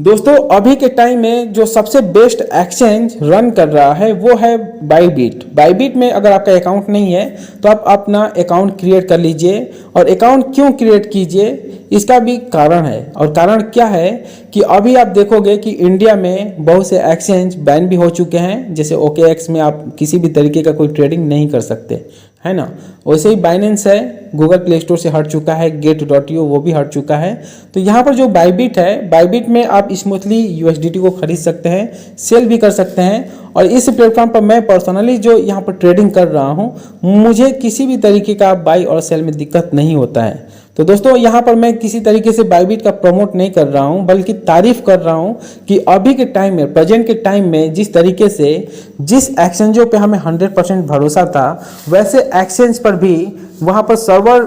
दोस्तों अभी के टाइम में जो सबसे बेस्ट एक्सचेंज रन कर रहा है वो है बाईबिट। बाईबिट में अगर आपका अकाउंट नहीं है तो आप अपना अकाउंट क्रिएट कर लीजिए। और अकाउंट क्यों क्रिएट कीजिए इसका भी कारण है। और कारण क्या है कि अभी आप देखोगे कि इंडिया में बहुत से एक्सचेंज बैन भी हो चुके हैं। जैसे OKX में आप किसी भी तरीके का कोई ट्रेडिंग नहीं कर सकते, है ना। वैसे ही बाइनेंस है, गूगल प्ले स्टोर से हट चुका है, गेट.io वो भी हट चुका है। तो यहाँ पर जो बाईबिट है, बाईबिट में आप स्मूथली USDT को खरीद सकते हैं, सेल भी कर सकते हैं। और इस प्लेटफॉर्म पर मैं पर्सनली जो यहाँ पर ट्रेडिंग कर रहा हूँ, मुझे किसी भी तरीके का बाई और सेल में दिक्कत नहीं होता है। तो दोस्तों यहाँ पर मैं किसी तरीके से बाईबिट का प्रमोट नहीं कर रहा हूँ, बल्कि तारीफ कर रहा हूँ कि अभी के टाइम में, प्रेजेंट के टाइम में जिस तरीके से जिस एक्सचेंजों पे हमें 100% भरोसा था, वैसे एक्सचेंज पर भी वहाँ पर सर्वर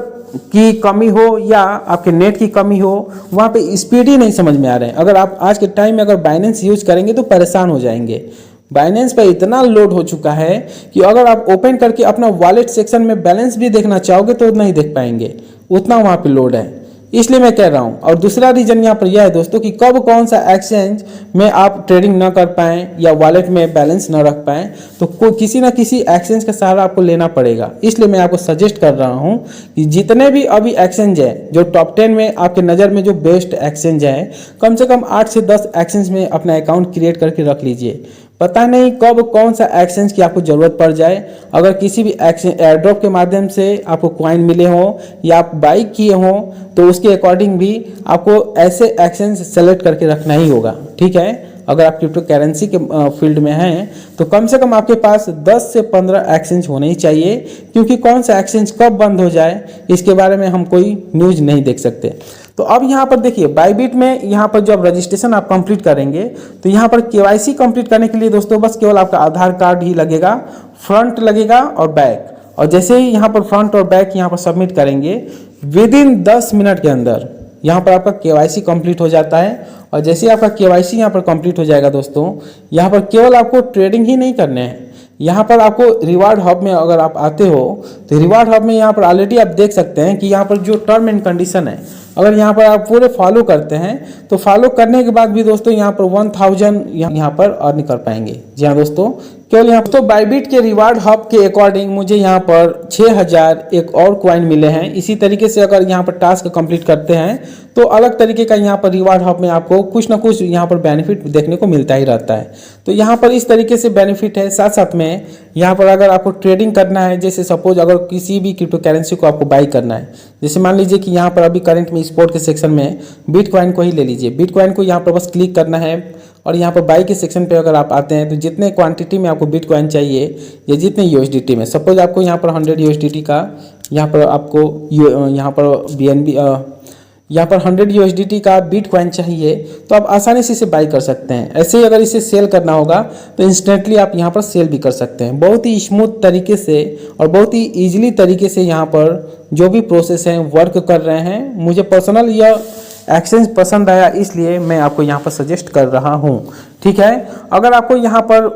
की कमी हो या आपके नेट की कमी हो, वहाँ पे स्पीड ही नहीं समझ में आ रहे हैं। अगर आप आज के टाइम में अगर बाइनेंस यूज करेंगे तो परेशान हो जाएंगे। बाइनेंस पे इतना लोड हो चुका है कि अगर आप ओपन करके अपना वॉलेट सेक्शन में बैलेंस भी देखना चाहोगे तो नहीं देख पाएंगे, उतना वहाँ पे लोड है। इसलिए मैं कह रहा हूँ। और दूसरा रीजन यहाँ पर यह है दोस्तों कि कब कौन सा एक्सचेंज में आप ट्रेडिंग ना कर पाएँ या वॉलेट में बैलेंस ना रख पाएँ, तो किसी ना किसी एक्सचेंज का सहारा आपको लेना पड़ेगा। इसलिए मैं आपको सजेस्ट कर रहा हूँ कि जितने भी अभी एक्सचेंज है, जो टॉप 10 में आपके नज़र में जो बेस्ट एक्सचेंज है, कम से कम 8 से 10 एक्सचेंज में अपना अकाउंट क्रिएट करके रख लीजिए। पता नहीं कब कौन सा एक्सचेंज की आपको ज़रूरत पड़ जाए। अगर किसी भी एक्सचेंज एयरड्रॉप के माध्यम से आपको कॉइन मिले हों या आप बाई किए हों, तो उसके अकॉर्डिंग भी आपको ऐसे एक्सचेंज सेलेक्ट करके रखना ही होगा, ठीक है। अगर आप क्रिप्टो करेंसी के फील्ड में हैं तो कम से कम आपके पास 10 से 15 एक्सचेंज होने ही चाहिए, क्योंकि कौन सा एक्सचेंज कब बंद हो जाए इसके बारे में हम कोई न्यूज़ नहीं देख सकते। तो अब यहाँ पर देखिए बाईबिट में यहाँ पर जब रजिस्ट्रेशन आप कंप्लीट करेंगे तो यहाँ पर KYC कंप्लीट करने के लिए दोस्तों बस केवल आपका आधार कार्ड ही लगेगा, फ्रंट लगेगा और बैक। और जैसे ही यहाँ पर फ्रंट और बैक यहाँ पर सबमिट करेंगे, विदिन 10 मिनट के अंदर यहाँ पर आपका KYC कंप्लीट हो जाता है। और जैसे आपका KYC यहाँ पर कंप्लीट हो जाएगा दोस्तों, यहाँ पर केवल आपको ट्रेडिंग ही नहीं करने हैं। यहाँ पर आपको रिवार्ड हब में अगर आप आते हो तो रिवार्ड हब में यहाँ पर ऑलरेडी आप देख सकते हैं कि यहाँ पर जो टर्म एंड कंडीशन है, अगर यहाँ पर आप पूरे फॉलो करते हैं तो फॉलो करने के बाद भी दोस्तों यहाँ पर 1000 यहाँ पर अर्न कर पाएंगे। जी हाँ दोस्तों, केवल यहाँ तो बाईबिट के रिवार्ड हब के अकॉर्डिंग मुझे यहाँ पर 6000 एक और कॉइन मिले हैं। इसी तरीके से अगर यहाँ पर टास्क कंप्लीट करते हैं तो अलग तरीके का यहाँ पर रिवार्ड हब में आपको कुछ ना कुछ यहाँ पर बेनिफिट देखने को मिलता ही रहता है। तो यहाँ पर इस तरीके से बेनिफिट है। साथ साथ में यहाँ पर अगर आपको ट्रेडिंग करना है, जैसे सपोज अगर किसी भी क्रिप्टो करेंसी को आपको बाई करना है, जैसे मान लीजिए कि यहाँ पर अभी करंट में स्पॉट के सेक्शन में बिटकॉइन को ही ले लीजिए। बिटकॉइन को यहाँ पर बस क्लिक करना है और यहाँ पर बाई के सेक्शन पे अगर आप आते हैं तो जितने क्वांटिटी में आपको बिटकॉइन चाहिए या जितने USDT में, सपोज आपको यहाँ पर 100 USDT का यहाँ पर आपको यहाँ पर BNB यहाँ पर 100 USDT का बिटकॉइन चाहिए तो आप आसानी से इसे बाई कर सकते हैं। ऐसे ही अगर इसे सेल करना होगा तो इंस्टेंटली आप यहाँ पर सेल भी कर सकते हैं। बहुत ही स्मूथ तरीके से और बहुत ही ईजिली तरीके से यहाँ पर जो भी प्रोसेस हैं वर्क कर रहे हैं। मुझे पर्सनल यह एक्सचेंज पसंद आया, इसलिए मैं आपको यहाँ पर सजेस्ट कर रहा हूँ, ठीक है। अगर आपको यहाँ पर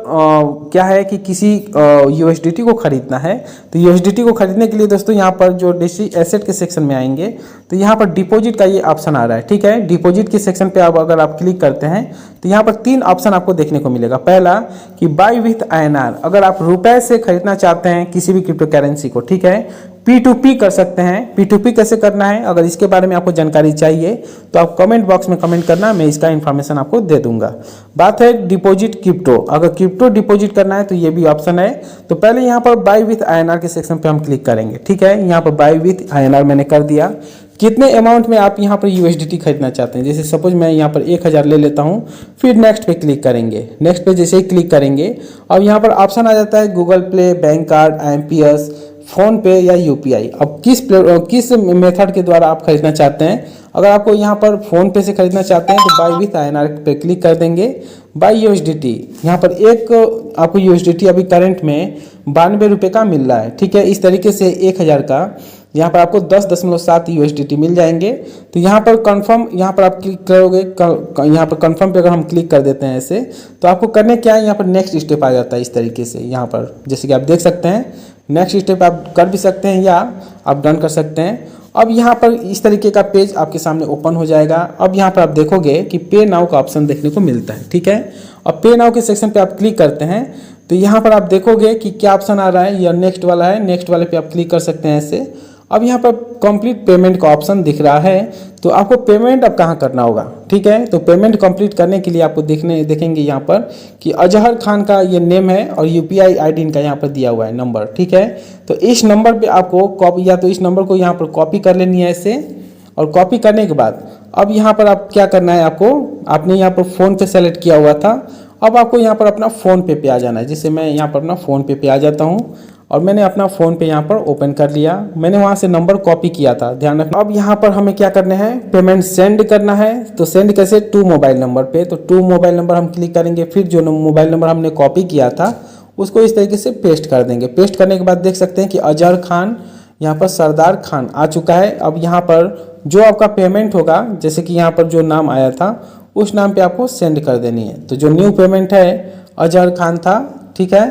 क्या है कि किसी USDT को खरीदना है तो USDT को खरीदने के लिए दोस्तों यहाँ पर जो डिजिटल एसेट के सेक्शन में आएंगे तो यहाँ पर डिपॉजिट का ये ऑप्शन आ रहा है, ठीक है। डिपॉजिट के सेक्शन पे अगर आप क्लिक करते हैं तो यहाँ पर 3 ऑप्शन आपको देखने को मिलेगा। पहला कि बाई विथ INR, अगर आप रुपए से खरीदना चाहते हैं किसी भी क्रिप्टो करेंसी को, ठीक है। P2P कर सकते हैं। P2P कैसे करना है, अगर इसके बारे में आपको जानकारी चाहिए तो आप कमेंट बॉक्स में कमेंट करना, मैं इसका इन्फॉर्मेशन आपको दे दूंगा। बात है डिपॉजिट क्रिप्टो, अगर क्रिप्टो डिपॉजिट करना है तो ये भी ऑप्शन है। तो पहले यहाँ पर बाई विथ INR के सेक्शन पे हम क्लिक करेंगे, ठीक है। यहाँ पर बाई विथ INR मैंने कर दिया। कितने अमाउंट में आप यहाँ पर USDT खरीदना चाहते हैं, जैसे सपोज मैं यहाँ पर 1000 ले लेता हूँ, फिर नेक्स्ट पे क्लिक करेंगे। नेक्स्ट पे जैसे ही क्लिक करेंगे अब यहाँ पर ऑप्शन आ जाता है Google play, bank card, IMPS, phone पे या UPI। अब किस मेथड के द्वारा आप खरीदना चाहते हैं। अगर आपको यहाँ पर फ़ोन पे से खरीदना चाहते हैं तो बाई विथ INR पे क्लिक कर देंगे। बाई USDT, यहाँ पर एक आपको USDT अभी करंट में 92 रुपये का मिल रहा है, ठीक है। इस तरीके से 1000 का यहाँ पर आपको 10.7 USDT मिल जाएंगे। तो यहाँ पर कंफर्म, यहाँ पर आप क्लिक करोगे, यहाँ पर कंफर्म पे अगर हम क्लिक कर देते हैं ऐसे, तो आपको करने क्या है, यहाँ पर नेक्स्ट स्टेप आ जाता है इस तरीके से। यहाँ पर जैसे कि आप देख सकते हैं नेक्स्ट स्टेप आप कर भी सकते हैं या आप डन कर सकते हैं। अब यहाँ पर इस तरीके का पेज आपके सामने ओपन हो जाएगा। अब यहाँ पर आप देखोगे कि पे नाउ का ऑप्शन देखने को मिलता है, ठीक है। अब पे नाउ के सेक्शन पे आप क्लिक करते हैं तो यहाँ पर आप देखोगे कि क्या ऑप्शन आ रहा है, यह नेक्स्ट वाला है, नेक्स्ट वाले पे आप क्लिक कर सकते हैं ऐसे। अब यहाँ पर कंप्लीट पेमेंट का ऑप्शन दिख रहा है, तो आपको पेमेंट अब कहाँ करना होगा, ठीक है। तो पेमेंट कंप्लीट करने के लिए आपको देखेंगे यहाँ पर कि अजहर खान का ये नेम है और UPI ID इनका यहाँ पर दिया हुआ है नंबर, ठीक है। तो इस नंबर पे आपको कॉपी, या तो इस नंबर को यहाँ पर कॉपी कर लेनी है ऐसे, और कॉपी करने के बाद अब यहाँ पर आप क्या करना है, आपने यहाँ पर फ़ोन पे सेलेक्ट किया हुआ था, अब आपको यहाँ पर अपना फ़ोन पे आ जाना है। जैसे मैं यहाँ पर अपना फ़ोन पे आ जाता हूँ और मैंने अपना फ़ोन पे यहाँ पर ओपन कर लिया, मैंने वहाँ से नंबर कॉपी किया था, ध्यान रखना। अब यहाँ पर हमें क्या करना है, पेमेंट सेंड करना है। तो सेंड कैसे, टू मोबाइल नंबर पे, तो टू मोबाइल नंबर हम क्लिक करेंगे, फिर जो मोबाइल नंबर हमने कॉपी किया था उसको इस तरीके से पेस्ट कर देंगे। पेस्ट करने के बाद देख सकते हैं कि अजहर खान यहाँ पर सरदार खान आ चुका है। अब यहाँ पर जो आपका पेमेंट होगा, जैसे कि यहाँ पर जो नाम आया था उस नाम पे आपको सेंड कर देनी है। तो जो न्यू पेमेंट है अजहर खान था, ठीक है।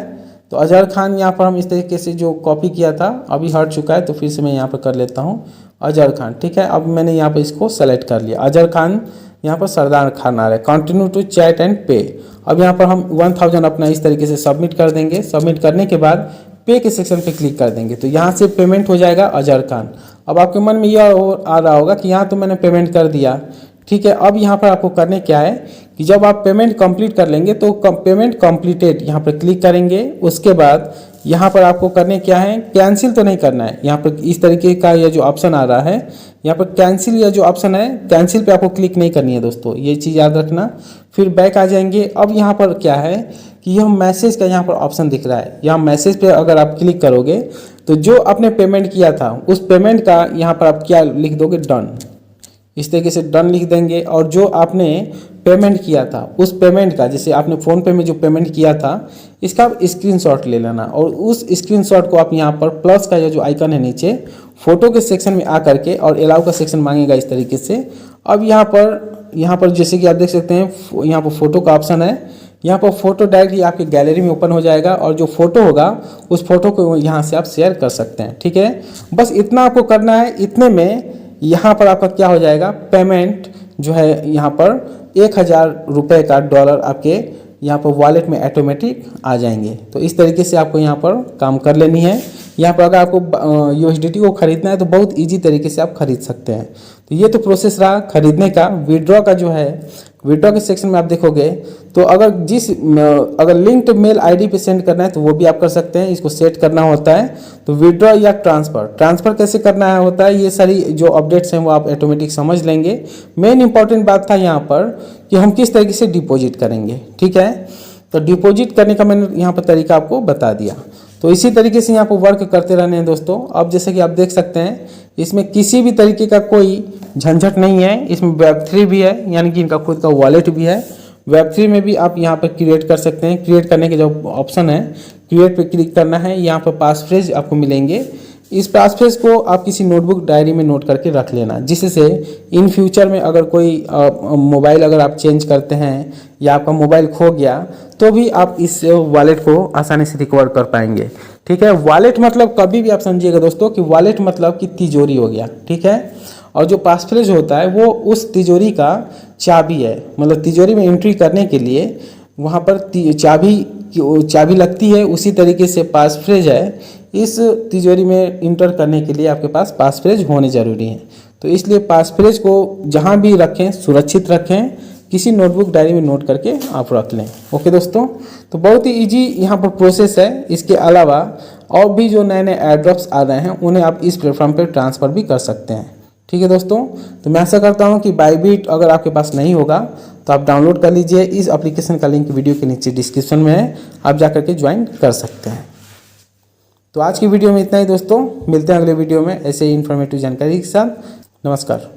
तो अजहर खान यहाँ पर हम इस तरीके से जो कॉपी किया था अभी हट चुका है, तो फिर से मैं यहाँ पर कर लेता हूँ अजहर खान, ठीक है। अब मैंने यहाँ पर इसको सेलेक्ट कर लिया, अजहर खान यहाँ पर सरदार खान आ रहा है। कंटिन्यू टू चैट एंड पे। अब यहाँ पर हम 1000 अपना इस तरीके से सबमिट कर देंगे। सबमिट करने के बाद पे के सेक्शन पे क्लिक कर देंगे, तो यहाँ से पेमेंट हो जाएगा अजहर खान। अब आपके मन में यह आ रहा होगा कि यहाँ तो मैंने पेमेंट कर दिया, ठीक है। अब यहाँ पर आपको करने क्या है कि जब आप पेमेंट कंप्लीट कर लेंगे तो पेमेंट कंप्लीटेड यहाँ पर क्लिक करेंगे। उसके बाद यहाँ पर आपको करने क्या है, कैंसिल तो नहीं करना है। यहाँ पर इस तरीके का यह जो ऑप्शन आ रहा है, यहाँ पर कैंसिल या जो ऑप्शन है, कैंसिल पे आपको क्लिक नहीं करनी है दोस्तों, ये चीज़ याद रखना। फिर बैक आ जाएंगे। अब यहाँ पर क्या है कि यह मैसेज का यहाँ पर ऑप्शन दिख रहा है, यहाँ मैसेज पे अगर आप क्लिक करोगे तो जो आपने पेमेंट किया था उस पेमेंट का यहाँ पर आप क्या लिख दोगे, डन। इस तरीके से डन लिख देंगे। और जो आपने पेमेंट किया था उस पेमेंट का, जैसे आपने फ़ोन पे में जो पेमेंट किया था इसका आप स्क्रीनशॉट ले लेना, और उस स्क्रीनशॉट को आप यहाँ पर प्लस का ये जो आइकन है नीचे फोटो के सेक्शन में आ करके, और अलाउ का सेक्शन मांगेगा इस तरीके से। अब यहाँ पर जैसे कि आप देख सकते हैं यहाँ पर फोटो का ऑप्शन है, यहाँ पर फोटो डायरेक्टली आपकी गैलरी में ओपन हो जाएगा, और जो फोटो होगा उस फोटो को यहाँ से आप शेयर कर सकते हैं, ठीक है। बस इतना आपको करना है। इतने में यहाँ पर आपका क्या हो जाएगा, पेमेंट जो है यहाँ पर 1000 रुपये का डॉलर आपके यहाँ पर वॉलेट में ऑटोमेटिक आ जाएंगे। तो इस तरीके से आपको यहाँ पर काम कर लेनी है। यहाँ पर अगर आपको USDT को खरीदना है तो बहुत इजी तरीके से आप खरीद सकते हैं। तो ये तो प्रोसेस रहा खरीदने का। विड्रॉ का जो है, विड्रॉ के सेक्शन में आप देखोगे तो अगर लिंक्ड मेल आईडी पे सेंड करना है तो वो भी आप कर सकते हैं। इसको सेट करना होता है। तो विड्रॉ या ट्रांसफ़र कैसे करना है होता है, ये सारी जो अपडेट्स हैं वो आप ऑटोमेटिक समझ लेंगे। मेन इंपॉर्टेंट बात था यहाँ पर कि हम किस तरीके से डिपॉजिट करेंगे, ठीक है। तो डिपॉजिट करने का मैंने यहाँ पर तरीका आपको बता दिया। तो इसी तरीके से यहाँ पर वर्क करते रहने हैं दोस्तों। अब जैसे कि आप देख सकते हैं इसमें किसी भी तरीके का कोई झंझट नहीं है। इसमें Web3 भी है, यानी कि इनका खुद का वॉलेट भी है। Web3 में भी आप यहाँ पर क्रिएट कर सकते हैं। क्रिएट करने के जो ऑप्शन है, क्रिएट पे क्लिक करना है। यहाँ पर पासफ्रेज आपको मिलेंगे। इस पासफ्रेज को आप किसी नोटबुक डायरी में नोट करके रख लेना, जिससे इन फ्यूचर में अगर कोई मोबाइल अगर आप चेंज करते हैं या आपका मोबाइल खो गया तो भी आप इस वॉलेट को आसानी से रिकवर कर पाएंगे, ठीक है। वॉलेट मतलब कभी भी आप समझिएगा दोस्तों कि वॉलेट मतलब कि तिजोरी हो गया, ठीक है। और जो पासफ्रेज होता है वो उस तिजोरी का चाबी है, मतलब तिजोरी में एंट्री करने के लिए वहाँ पर चाबी लगती है। उसी तरीके से पासफ्रेज है, इस तिजोरी में इंटर करने के लिए आपके पास पासफ्रेज होने ज़रूरी है। तो इसलिए पासफ्रेज को जहाँ भी रखें सुरक्षित रखें, किसी नोटबुक डायरी में नोट करके आप रख लें। ओके दोस्तों, तो बहुत ही इजी यहाँ पर प्रोसेस है। इसके अलावा और भी जो नए नए एयरड्रॉप्स आ रहे हैं उन्हें आप इस प्लेटफॉर्म पर ट्रांसफ़र भी कर सकते हैं, ठीक है दोस्तों। तो मैं आशा करता हूँ कि बायबीट अगर आपके पास नहीं होगा तो आप डाउनलोड कर लीजिए। इस एप्लीकेशन का लिंक वीडियो के नीचे डिस्क्रिप्शन में है, आप जा करके ज्वाइन कर सकते हैं। तो आज की वीडियो में इतना ही दोस्तों, मिलते हैं अगले वीडियो में ऐसे ही इन्फॉर्मेटिव जानकारी के साथ। नमस्कार।